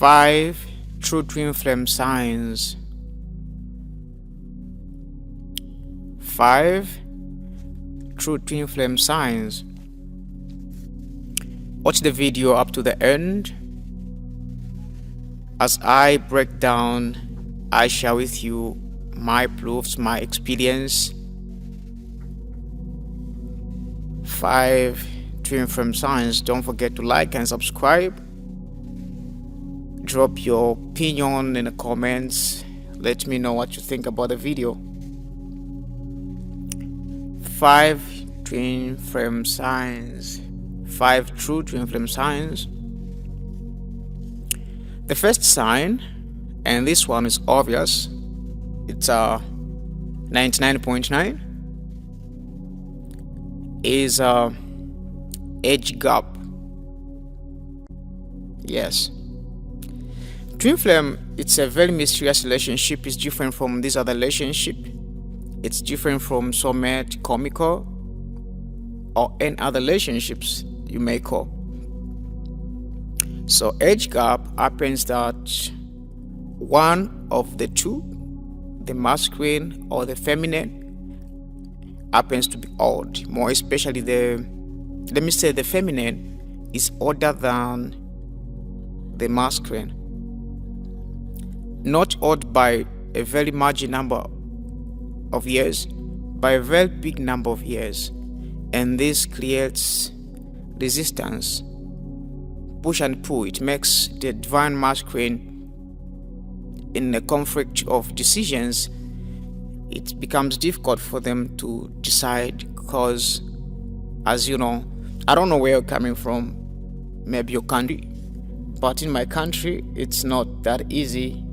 5 true twin flame signs. 5 true twin flame signs. Watch the video up to the end. As I break down, I share with you my proofs, my experience. 5 twin flame signs. Don't forget to like and subscribe. Drop your opinion in the comments. Let me know what you think about the video. 5 twin flame signs. 5 true twin flame signs. The first sign, and this one is obvious, it's 99.9, is age gap. Yes. Twin flame, it's a very mysterious relationship. It's different from this other relationship. It's different from soulmate, comical, or any other relationships you may call. So age gap happens that one of the two, the masculine or the feminine, happens to be old. More especially the feminine is older than the masculine. Not old by a very marginal number of years, by a very big number of years. And this creates resistance, push and pull. It makes the divine masculine in a conflict of decisions. It becomes difficult for them to decide because, as you know, I don't know where you're coming from, maybe your country, but in my country, it's not that easy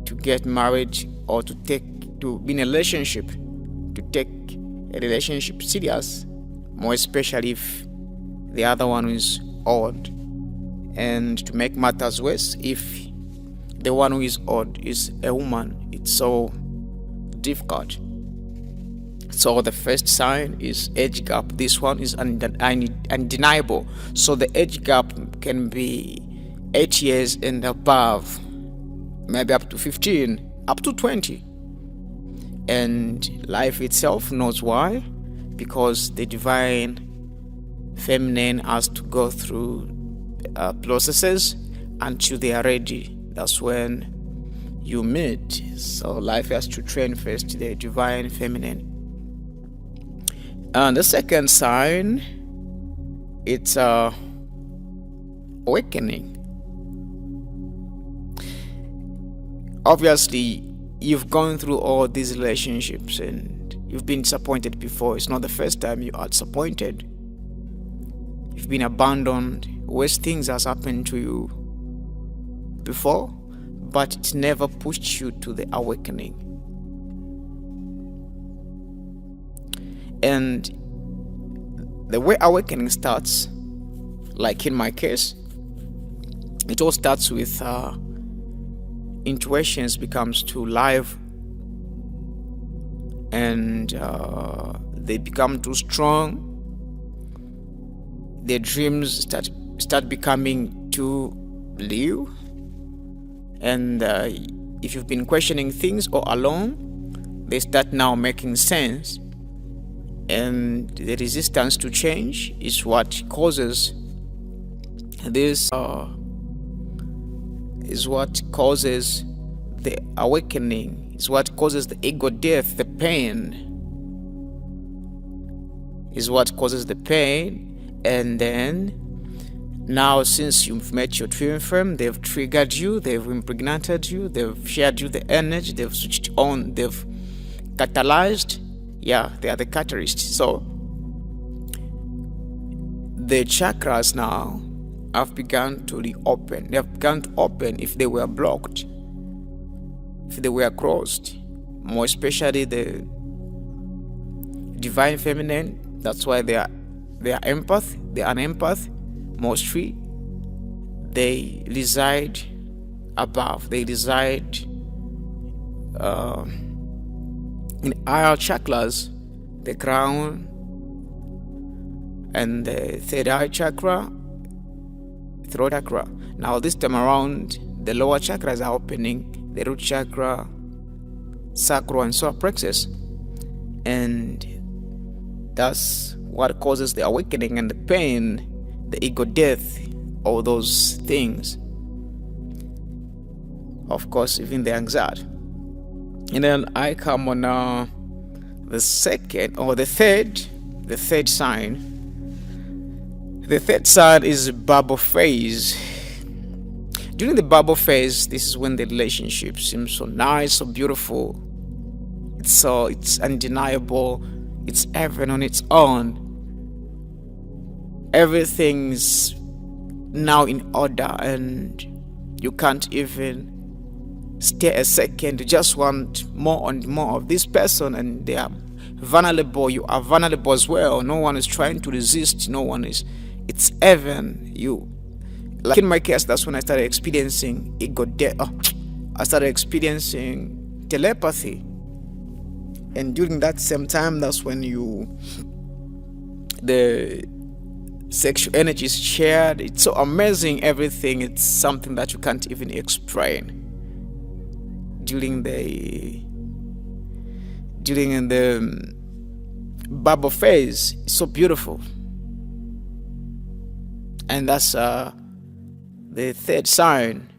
to get married or to be in a relationship, to take a relationship serious, more especially if the other one is old. And to make matters worse, if the one who is old is a woman, it's so difficult. So the first sign is age gap. This one is undeniable. So the age gap can be 8 years and above, maybe up to 15, up to 20. And life itself knows why, because the divine feminine has to go through processes until they are ready. That's when you meet. So life has to train first the divine feminine. And the second sign, it's awakening. Obviously, you've gone through all these relationships and you've been disappointed before. It's not the first time you are disappointed. You've been abandoned. Worse things has happened to you before, but it never pushed you to the awakening. And the way awakening starts, like in my case, it all starts with intuitions becomes too live, and they become too strong. Their dreams start becoming too real, and if you've been questioning things all along, they start now making sense. And the resistance to change is what causes this. Is what causes the awakening. Is what causes the ego death. The pain is what causes the pain. And then now, since you've met your twin flame, they've triggered you, they've impregnated you, they've shared you the energy, they've switched on, they've catalyzed. Yeah, they are the catalysts. So the chakras now have begun to reopen. They have begun to open if they were blocked, if they were closed. More especially the divine feminine. That's why they are empath. They are an empath. Mostly they reside above. They reside in higher chakras, the crown and the third eye chakra, throat chakra. Now this time around, the lower chakras are opening, the root chakra, sacral and solar plexus, and that's what causes the awakening and the pain, the ego death, all those things. Of course, even the anxiety. And then I come on the third sign. The third sign is bubble phase. During the bubble phase, this is when the relationship seems so nice, so beautiful. It's undeniable. It's heaven on its own. Everything's now in order, and you can't even stay a second. You just want more and more of this person, and they are vulnerable. You are vulnerable as well. No one is trying to resist. It's heaven. Like in my case, that's when I started experiencing ego death. I started experiencing telepathy, and during that same time, that's when the sexual energy is shared. It's so amazing. Everything. It's something that you can't even explain. During the bubble phase, it's so beautiful, and that's the third sign.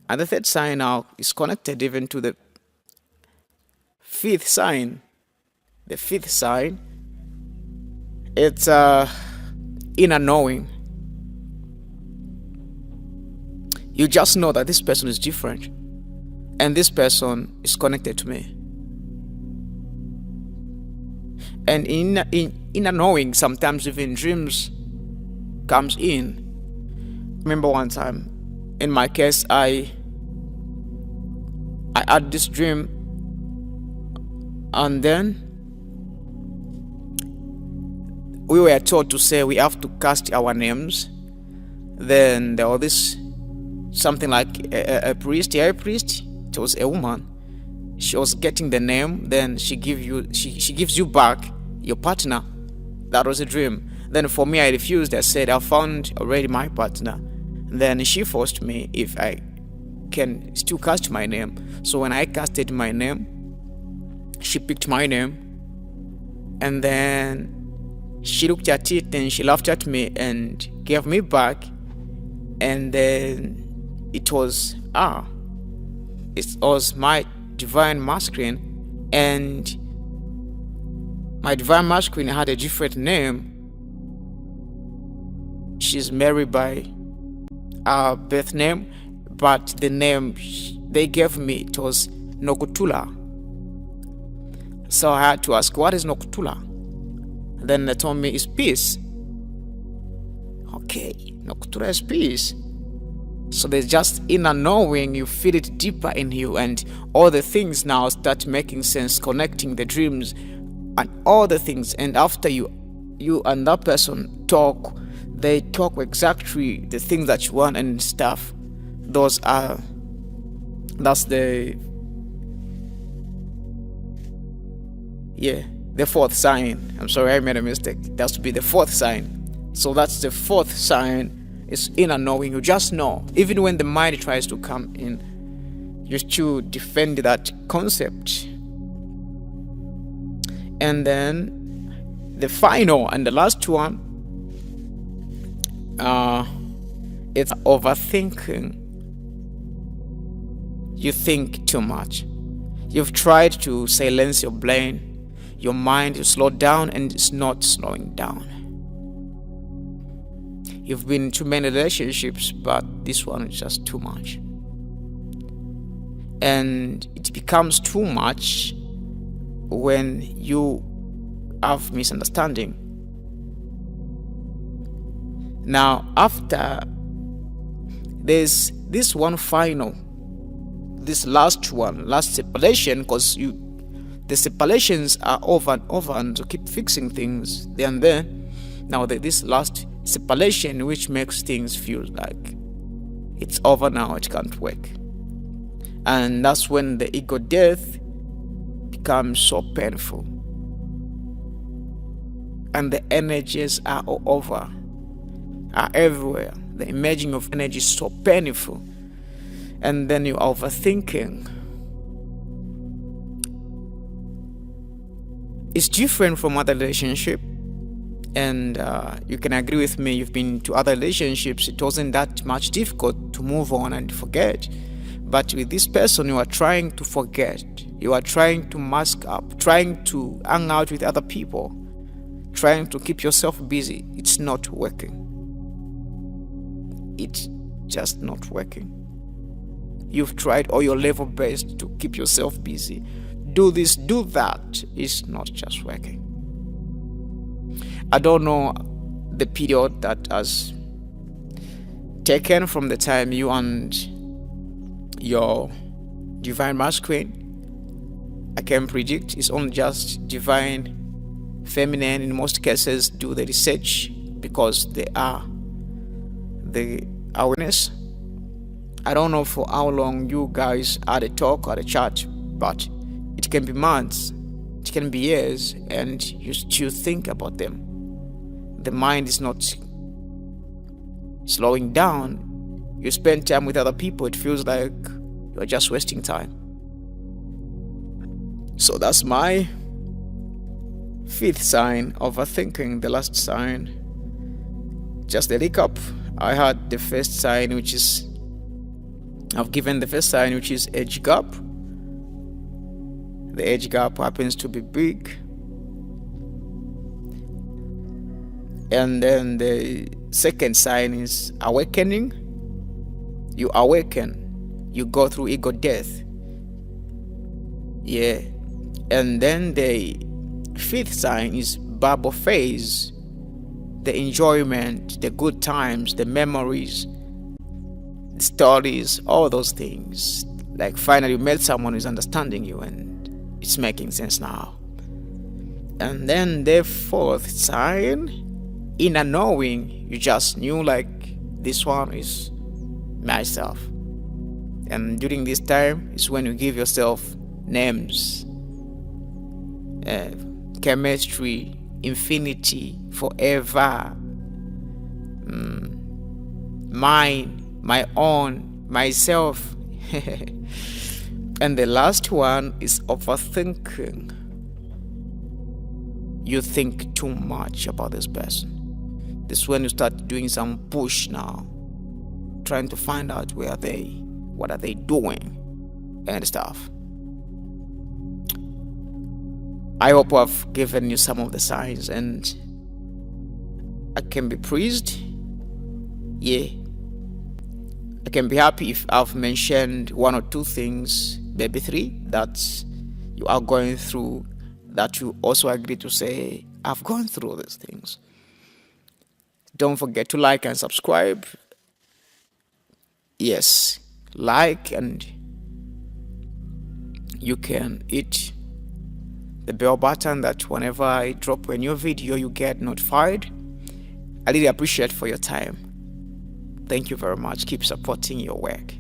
And the third sign now is connected even to the fifth sign. The fifth sign, it's inner knowing. You just know that this person is different, and this person is connected to me. And in inner knowing, sometimes even dreams comes in. Remember one time, in my case, I had this dream, and then we were told to say we have to cast our names. Then there was this something like a priest. It was a woman. She was getting the name. Then she gives you back your partner. That was a dream. Then for me, I refused. I said I found already my partner. Then she forced me if I can still cast my name. So when I casted my name, she picked my name, and then she looked at it and she laughed at me and gave me back. And then it was my divine masculine, and my divine masculine had a different name. She's married by our birth name, but the name they gave me, it was Nokutula. So I had to ask, what is Nokutula? Then they told me it's peace. Okay, Nokutula is peace. So there's just inner knowing, you feel it deeper in you, and all the things now start making sense, connecting the dreams and all the things. And after you and that person talk, they talk exactly the things that you want and stuff. That's the fourth sign. I'm sorry, I made a mistake. That has to be the fourth sign. So that's the fourth sign. It's inner knowing. You just know. Even when the mind tries to come in, you still defend that concept. And then the final and the last one, it's overthinking. You think too much. You've tried to silence your brain, your mind to slow down, and it's not slowing down. You've been in too many relationships, but this one is just too much. And it becomes too much when you have misunderstanding. Now, after there's this one final, this last separation, because the separations are over and over, and you keep fixing things there and there. Now this last separation, which makes things feel like it's over now, it can't work. And that's when the ego death becomes so painful, and the energies are all over, are everywhere. The emerging of energy is so painful. and then you're overthinking. It's different from other relationship, and you can agree with me. You've been to other relationships. It wasn't that much difficult to move on and forget. But with this person, you are trying to forget. You are trying to mask up, trying to hang out with other people, trying to keep yourself busy. It's not working. It's just not working. You've tried all your level best to keep yourself busy. Do this, do that. It's not just working. I don't know the period that has taken from the time you and your divine masculine. I can predict it's only just divine feminine in most cases do the research because they are the awareness. I don't know for how long you guys had a talk or a chat, but it can be months, it can be years, and you still think about them. The mind is not slowing down. You spend time with other people, it feels like you're just wasting time. So that's my 5th sign, overthinking. The last sign, just a recap. I had the first sign, which is, I've given the first sign, which is age gap. The age gap happens to be big. And then the second sign is awakening. You awaken, you go through ego death. Yeah. And then the 5th sign is bubble phase. The enjoyment, the good times, the memories, the stories, all those things. Like finally you met someone who's understanding you and it's making sense now. And then the 4th sign, inner knowing. You just knew like this one is myself. And during this time is when you give yourself names. Chemistry, infinity, forever, mine, my own, myself. And the last one is overthinking. You think too much about this person. This is when you start doing some push now, trying to find out what are they doing and stuff. I hope I've given you some of the signs and I can be pleased. Yeah. I can be happy if I've mentioned 1 or 2 things, maybe 3, that you are going through, that you also agree to say, I've gone through these things. Don't forget to like and subscribe. Yes, like, and you can hit the bell button that whenever I drop a new video, you get notified. I really appreciate for your time. Thank you very much. Keep supporting your work.